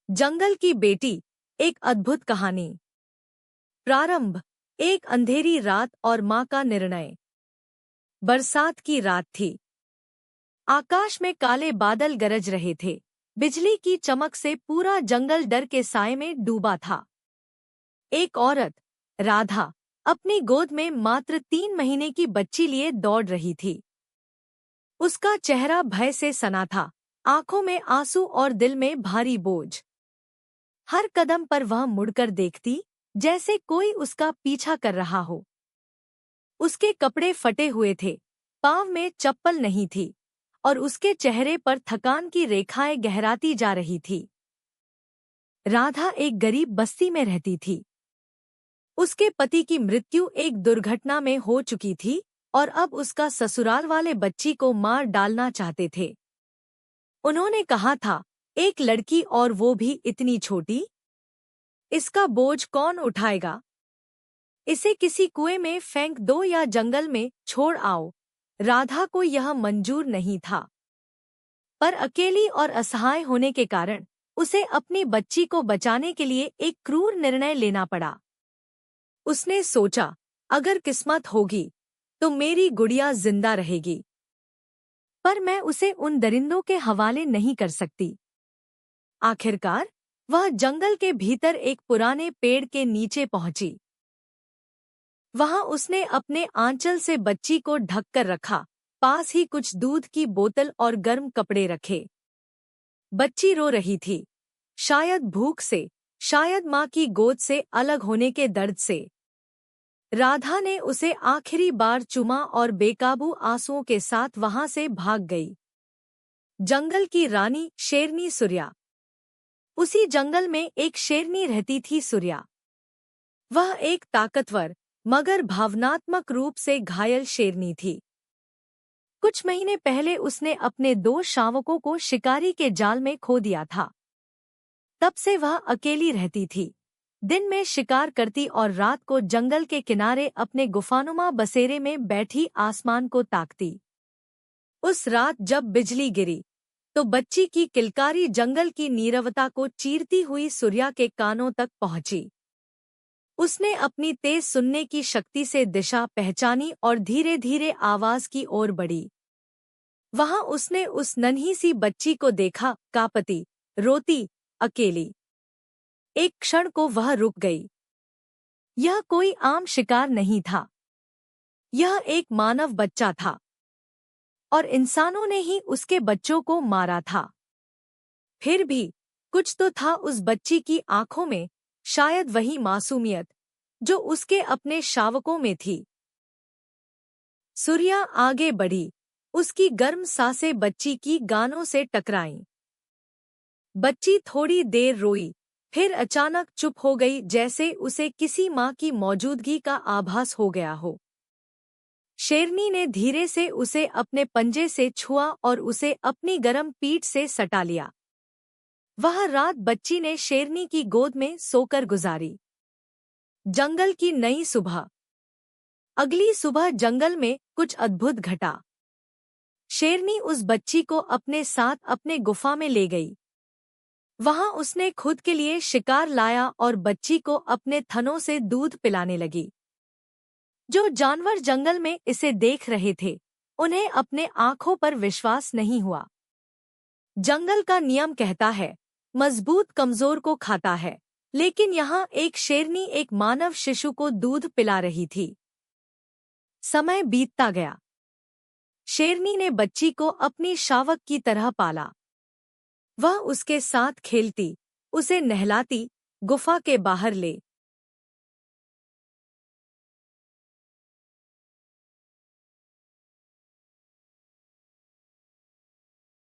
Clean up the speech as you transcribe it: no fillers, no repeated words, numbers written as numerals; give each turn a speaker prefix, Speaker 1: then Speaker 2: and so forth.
Speaker 1: जंगल की बेटी, एक अद्भुत कहानी। प्रारंभ। एक अंधेरी रात और माँ का निर्णय। बरसात की रात थी। आकाश में काले बादल गरज रहे थे। बिजली की चमक से पूरा जंगल डर के साए में डूबा था। एक औरत, राधा, अपनी गोद में मात्र 3 महीने की बच्ची लिए दौड़ रही थी। उसका चेहरा भय से सना था, आंखों में आंसू और दिल में भारी बोझ। हर कदम पर वह मुड़कर देखती, जैसे कोई उसका पीछा कर रहा हो। उसके कपड़े फटे हुए थे, पाँव में चप्पल नहीं थी, और उसके चेहरे पर थकान की रेखाएं गहराती जा रही थी। राधा एक गरीब बस्ती में रहती थी। उसके पति की मृत्यु एक दुर्घटना में हो चुकी थी, और अब उसका ससुराल वाले बच्ची को मार डालना चाहते थे। उन्होंने कहा था, एक लड़की और वो भी इतनी छोटी, इसका बोझ कौन उठाएगा? इसे किसी कुएं में फेंक दो या जंगल में छोड़ आओ। राधा को यह मंजूर नहीं था, पर अकेली और असहाय होने के कारण उसे अपनी बच्ची को बचाने के लिए एक क्रूर निर्णय लेना पड़ा। उसने सोचा, अगर किस्मत होगी तो मेरी गुड़िया जिंदा रहेगी, पर मैं उसे उन दरिंदों के हवाले नहीं कर सकती। आखिरकार वह जंगल के भीतर एक पुराने पेड़ के नीचे पहुंची। वहां उसने अपने आंचल से बच्ची को ढककर रखा, पास ही कुछ दूध की बोतल और गर्म कपड़े रखे। बच्ची रो रही थी, शायद भूख से, शायद माँ की गोद से अलग होने के दर्द से। राधा ने उसे आखिरी बार चूमा और बेकाबू आंसुओं के साथ वहां से भाग गई। जंगल की रानी शेरनी सूर्या। उसी जंगल में एक शेरनी रहती थी, सूर्या। वह एक ताकतवर मगर भावनात्मक रूप से घायल शेरनी थी। कुछ महीने पहले उसने अपने 2 शावकों को शिकारी के जाल में खो दिया था। तब से वह अकेली रहती थी, दिन में शिकार करती और रात को जंगल के किनारे अपने गुफानुमा बसेरे में बैठी आसमान को ताकती। उस रात जब बिजली गिरी तो बच्ची की किलकारी जंगल की नीरवता को चीरती हुई सूर्या के कानों तक पहुंची। उसने अपनी तेज सुनने की शक्ति से दिशा पहचानी और धीरे धीरे आवाज की ओर बढ़ी। वहां उसने उस नन्ही सी बच्ची को देखा, कांपती, रोती, अकेली। एक क्षण को वह रुक गई। यह कोई आम शिकार नहीं था, यह एक मानव बच्चा था, और इंसानों ने ही उसके बच्चों को मारा था। फिर भी कुछ तो था उस बच्ची की आंखों में, शायद वही मासूमियत जो उसके अपने शावकों में थी। सूर्या आगे बढ़ी, उसकी गर्म सांसें बच्ची की गानों से टकराईं। बच्ची थोड़ी देर रोई, फिर अचानक चुप हो गई, जैसे उसे किसी माँ की मौजूदगी का आभास हो गया हो। शेरनी ने धीरे से उसे अपने पंजे से छुआ और उसे अपनी गर्म पीठ से सटा लिया। वह रात बच्ची ने शेरनी की गोद में सोकर गुजारी। जंगल की नई सुबह। अगली सुबह जंगल में कुछ अद्भुत घटा। शेरनी उस बच्ची को अपने साथ अपने गुफा में ले गई। वहां उसने खुद के लिए शिकार लाया और बच्ची को अपने थनों से दूध पिलाने लगी। जो जानवर जंगल में इसे देख रहे थे, उन्हें अपने आंखों पर विश्वास नहीं हुआ। जंगल का नियम कहता है, मजबूत कमजोर को खाता है, लेकिन यहाँ एक शेरनी एक मानव शिशु को दूध पिला रही थी। समय बीतता गया। शेरनी ने बच्ची को अपनी शावक की तरह पाला। वह उसके साथ खेलती, उसे नहलाती, गुफा के बाहर ले